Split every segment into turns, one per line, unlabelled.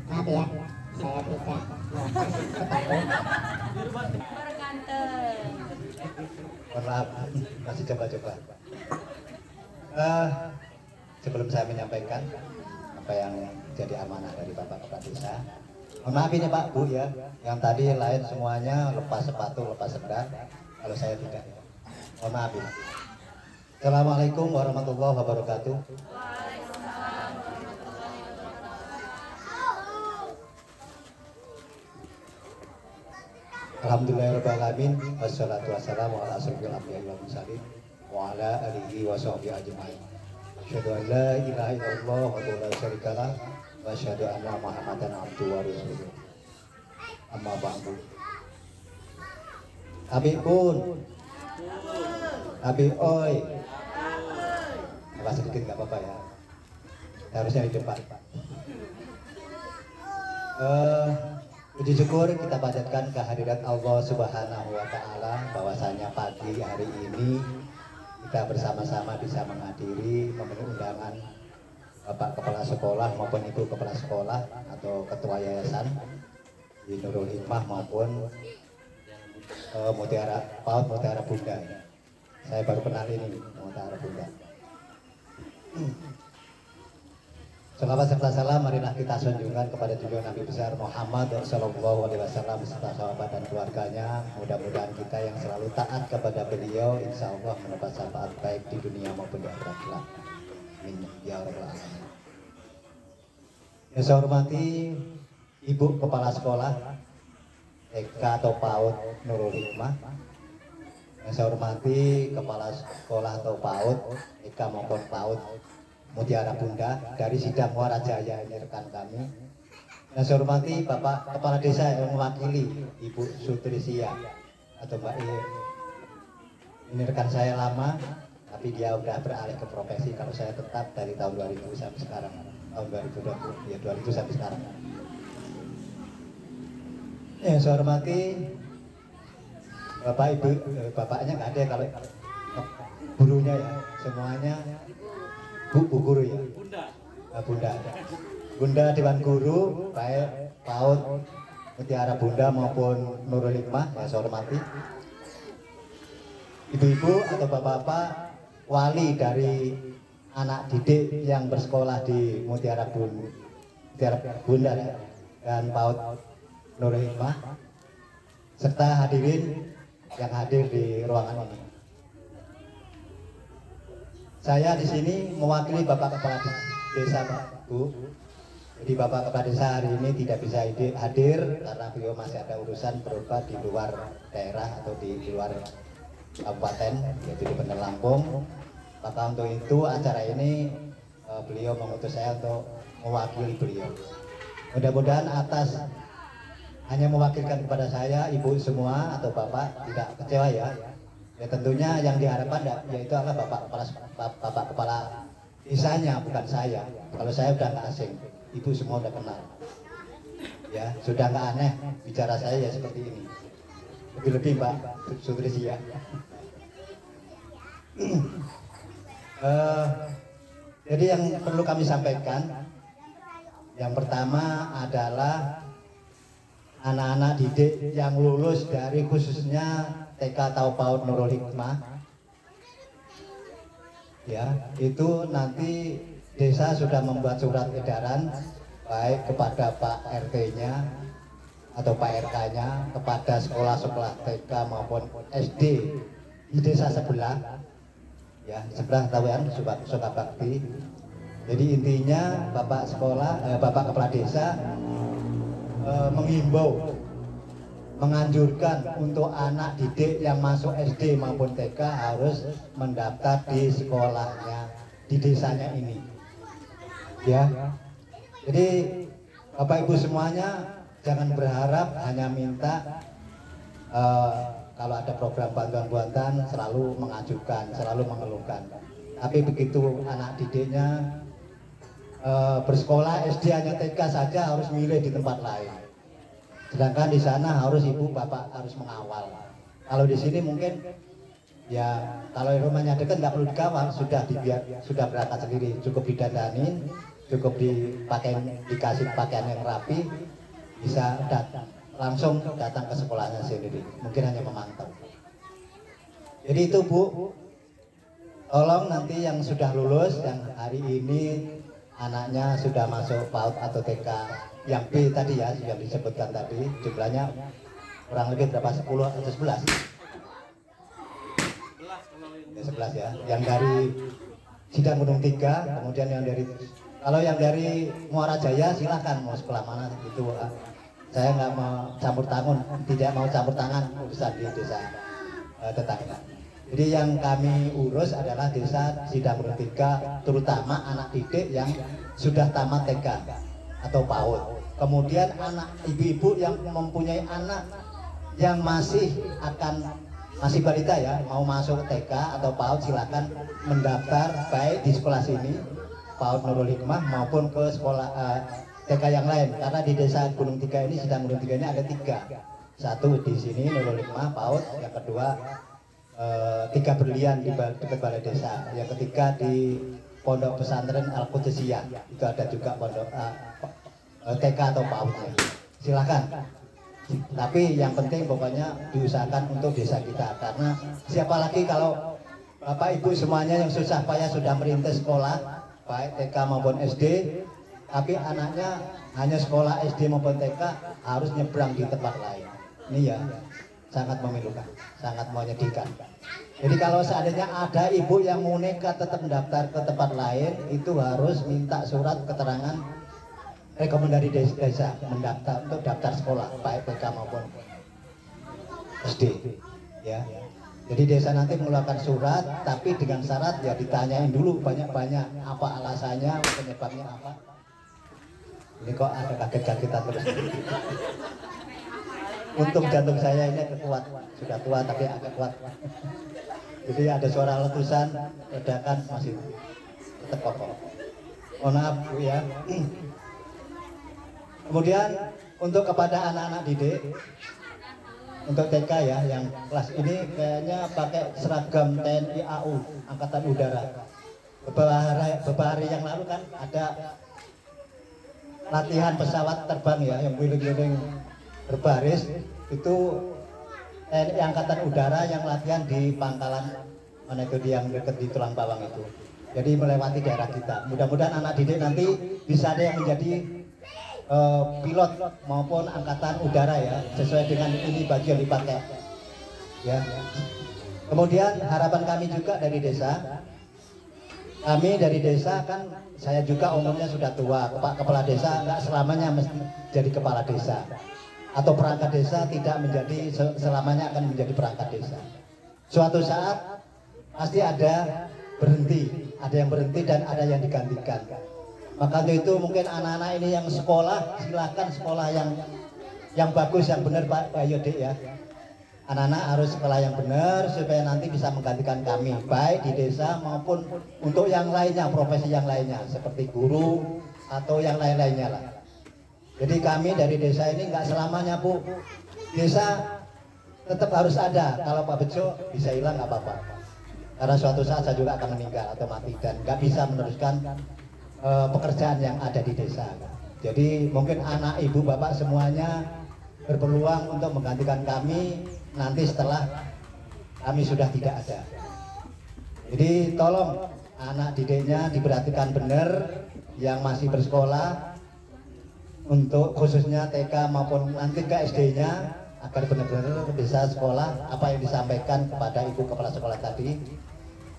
Maaf ya, saya tidak
Berkanten.
Maaf, masih coba-coba. Sebelum saya menyampaikan apa yang jadi amanah dari Bapak Kepala Desa, mohon maaf ini Pak Bu ya, yang tadi lain semuanya lepas sepatu, lepas sendal, kalau saya tidak. Mohon maaf ini. Assalamualaikum warahmatullahi wabarakatuh. Alhamdulillahirrahmanirrahim. Wassalatu wassalamu ala asrofil anbiya'i wal mursalin wa ala alihi wa sahbihi ajma'in. Asyhadu an la ilaha illallah wa la syarika lah wa asyhadu anna Muhammadan abduhu wa rasuluh. Amma ba'du. Habib pun. Habib oi. Apa sedikit enggak apa-apa ya. Harusnya di depan. Puji syukur kita panjatkan kehadirat Allah Subhanahu wa Ta'ala, bahwasanya pagi hari ini kita bersama-sama bisa menghadiri memenuhi undangan Bapak Kepala Sekolah maupun Ibu Kepala Sekolah atau Ketua Yayasan di Nurul Hikmah maupun Mutiara PAUD Mutiara Bunda. Saya baru kenal ini Mutiara Bunda. Selawat serta salam marilah kita sanjungkan kepada junjungan Nabi besar Muhammad sallallahu alaihi wasallam beserta sahabat dan keluarganya. Mudah-mudahan kita yang selalu taat kepada beliau insya Allah mendapat syafaat baik di dunia maupun di akhirat kelak. Amin ya rabbal alamin. Yang saya hormati Ibu Kepala Sekolah TK atau PAUD Nurul Hikmah. Yang saya hormati Kepala Sekolah atau PAUD TK maupun PAUD Mutiara Bunda dari Sidang Muara Jaya, ini rekan kami. Yang saya hormati Bapak Kepala Desa yang mewakili Ibu Sutrisia atau Mbak E. Ini rekan saya lama, tapi dia udah beralih ke profesi. Kalau saya tetap dari tahun 2000 sampai sekarang, tahun 2020 ya 2000 sampai sekarang. Yang saya hormati Bapak Ibu, bapaknya nggak ada kalau gurunya ya, semuanya. Bu guru ya, Bunda Dewan Guru baik PAUD Mutiara Bunda maupun Nurul Hikmah yang saya hormati, ibu-ibu atau bapak-bapak wali dari anak didik yang bersekolah di Mutiara Bunda dan PAUD Nurul Hikmah serta hadirin yang hadir di ruangan ini. Saya di sini mewakili Bapak Kepala Desa, Pak Bu. Jadi Bapak Kepala Desa hari ini tidak bisa hadir karena beliau masih ada urusan berobat di luar daerah atau di luar kabupaten, yaitu di Bandar Lampung. Maka untuk itu acara ini beliau mengutus saya untuk mewakili beliau. Mudah-mudahan atas hanya mewakilkan kepada saya, ibu semua atau bapak tidak kecewa ya. Ya tentunya yang diharapkan yaitu adalah Bapak Kepala Desanya, bukan saya. Kalau saya udah nggak asing, ibu semua udah kenal. Ya sudah nggak aneh bicara saya ya seperti ini. Lebih-lebih Mbak Sutrisi ya. Jadi yang perlu kami sampaikan, yang pertama adalah anak-anak didik yang lulus dari khususnya TK atau PAUD Nurul Hikmah, ya itu nanti desa sudah membuat surat edaran baik kepada Pak RT-nya atau Pak RK-nya, kepada sekolah-sekolah TK maupun SD di desa sebelah, ya sebelah tahuan Sukabakti. Jadi intinya Bapak Kepala Desa menghimbau, menganjurkan untuk anak didik yang masuk SD maupun TK harus mendaftar di sekolahnya di desanya ini. Ya. Jadi Bapak Ibu semuanya jangan berharap hanya minta kalau ada program bantuan-bantuan selalu mengajukan, selalu mengeluhkan. Tapi begitu anak didiknya bersekolah SD hanya TK saja harus milih di tempat lain. Sedangkan di sana harus ibu bapak harus mengawal. Kalau di sini mungkin ya kalau rumahnya dekat nggak perlu dikawal, sudah berangkat sendiri, cukup didandanin, cukup dikasih pakaian yang rapi, bisa langsung datang ke sekolahnya sendiri, mungkin hanya memantau. Jadi itu Bu, tolong nanti yang sudah lulus, yang hari ini anaknya sudah masuk PAUD atau TK yang B tadi ya, yang disebutkan tadi, jumlahnya kurang lebih berapa, 10 atau 11? Ya, 11 ya, yang dari Sidang Gunung 3, kemudian yang dari, kalau yang dari Muara Jaya silahkan mau sekolah mana itu. Saya nggak mau campur tangan, tidak mau campur tangan urusan di desa tetangga. Jadi yang kami urus adalah desa Sidang Gunung 3, terutama anak didik yang sudah tamat TK atau PAUD. Kemudian anak ibu-ibu yang mempunyai anak yang masih balita ya, mau masuk TK atau PAUD, silakan mendaftar baik di sekolah sini PAUD Nurul Hikmah maupun ke sekolah TK yang lain, karena di desa Gunung 3 ini, Sidang Gunung 3 ini ada 3. Satu di sini Nurul Hikmah PAUD, yang kedua 3 Berlian di dekat balai desa, yang ketiga di Pondok Pesantren Al Qudusiyah, itu ada juga pondok TK atau PAUD ya. Silakan. Tapi yang penting pokoknya diusahakan untuk desa kita, karena siapa lagi kalau Bapak Ibu semuanya yang susah payah sudah merintis sekolah baik TK maupun SD, tapi anaknya hanya sekolah SD maupun TK harus nyebrang di tempat lain. Ini ya sangat memilukan, sangat menyedihkan. Jadi kalau seandainya ada ibu yang mau nekat tetap mendaftar ke tempat lain, itu harus minta surat keterangan rekomendasi desa mendaftar untuk daftar sekolah baik TK maupun SD ya. Jadi desa nanti mengeluarkan surat, tapi dengan syarat ya ditanyain dulu banyak-banyak apa alasannya, penyebabnya apa. Ini kok ada kaget-kagetan terus. Untung jantung saya ini kuat, sudah tua tapi agak kuat. Jadi ada suara letusan, ledakan masih tetap kokoh. Mohon maaf Bu ya. Kemudian untuk kepada anak-anak didik, untuk TK ya, yang kelas ini kayaknya pakai seragam TNI AU, Angkatan Udara. Beberapa hari yang lalu kan ada latihan pesawat terbang ya, yang keliling-keliling berbaris, itu TNI Angkatan Udara yang latihan di Pangkalan mana itu, yang dekat di Tulang Bawang itu. Jadi melewati daerah kita. Mudah-mudahan anak didik nanti bisa ada yang menjadi pilot maupun angkatan udara ya, sesuai dengan ini baju yang dipakai ya. Kemudian harapan kami juga dari desa, kami dari desa kan, saya juga umurnya sudah tua, kepala desa nggak selamanya mesti jadi kepala desa, atau perangkat desa tidak menjadi selamanya akan menjadi perangkat desa. Suatu saat pasti ada yang berhenti dan ada yang digantikan. Maka itu mungkin anak-anak ini yang sekolah, silakan sekolah yang bagus, yang benar Pak Yode ya. Anak-anak harus sekolah yang benar supaya nanti bisa menggantikan kami baik di desa maupun untuk yang lainnya, profesi yang lainnya seperti guru atau yang lain-lainnya lah. Jadi kami dari desa ini nggak selamanya Bu. Desa tetap harus ada. Kalau Pak Bejo bisa hilang nggak apa-apa. Karena suatu saat saya juga akan meninggal atau mati dan nggak bisa meneruskan pekerjaan yang ada di desa. Jadi mungkin anak ibu bapak semuanya berpeluang untuk menggantikan kami nanti setelah kami sudah tidak ada. Jadi tolong anak didiknya diperhatikan benar yang masih bersekolah, untuk khususnya TK maupun nanti ke SD-nya, agar benar-benar bisa sekolah apa yang disampaikan kepada ibu kepala sekolah tadi,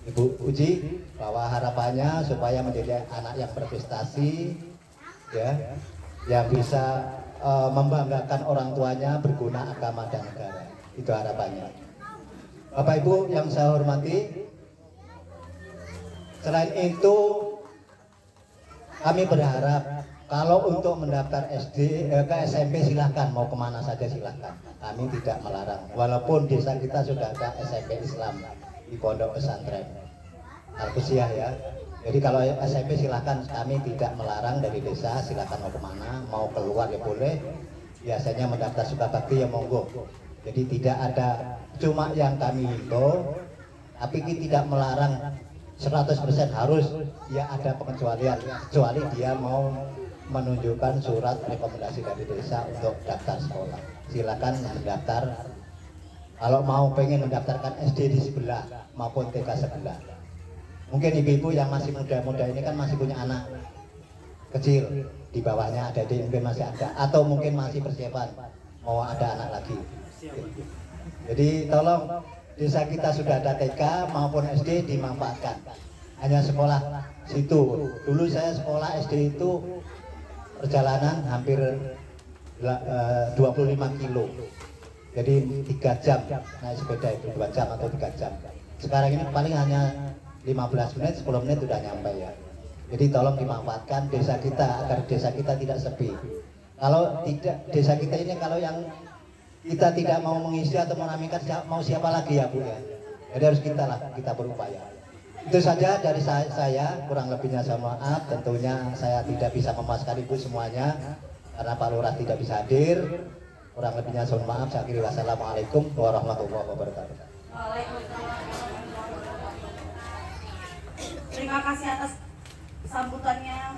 Ibu Uji, bahwa harapannya supaya menjadi anak yang berprestasi ya, yang bisa membanggakan orang tuanya, berguna agama dan negara. Itu harapannya. Bapak Ibu yang saya hormati, selain itu kami berharap kalau untuk mendaftar ke SMP silahkan, mau kemana saja silahkan, kami tidak melarang. Walaupun desa kita sudah ada SMP Islam di Pondok Pesantren Al Qudusiyah ya. Jadi kalau SMP silahkan, kami tidak melarang dari desa, silahkan mau kemana, mau keluar ya boleh. Biasanya mendaftar Sukabakti ya monggo. Jadi tidak ada, cuma yang kami himbau, tapi kita tidak melarang 100% harus ya ada pengecualian, kecuali dia mau menunjukkan surat rekomendasi dari desa untuk daftar sekolah. Silakan mendaftar. Kalau mau pengen mendaftarkan SD di sebelah maupun TK sebelah. Mungkin ibu-ibu yang masih muda-muda ini kan masih punya anak kecil, di bawahnya ada adik mungkin masih ada, atau mungkin masih persiapan mau ada anak lagi. Jadi tolong, desa kita sudah ada TK maupun SD dimanfaatkan. Hanya sekolah situ. Dulu saya sekolah SD itu perjalanan hampir 25 kilo. Jadi 3 jam naik sepeda itu, 2 jam atau 3 jam. Sekarang ini paling hanya 15 menit, 10 menit sudah nyampe ya. Jadi tolong dimanfaatkan desa kita agar desa kita tidak sepi. Kalau tidak, desa kita ini kalau yang kita tidak mau mengisi atau menamaikan, mau siapa lagi ya Bu ya. Jadi harus kita berupaya. Itu saja dari saya, kurang lebihnya saya maaf. Tentunya saya tidak bisa memuaskan Ibu semuanya karena Pak Lurah tidak bisa hadir. Kurang lebihnya saya maaf. Saya akhiri, wassalamualaikum warahmatullahi wabarakatuh.
Terima kasih atas sambutannya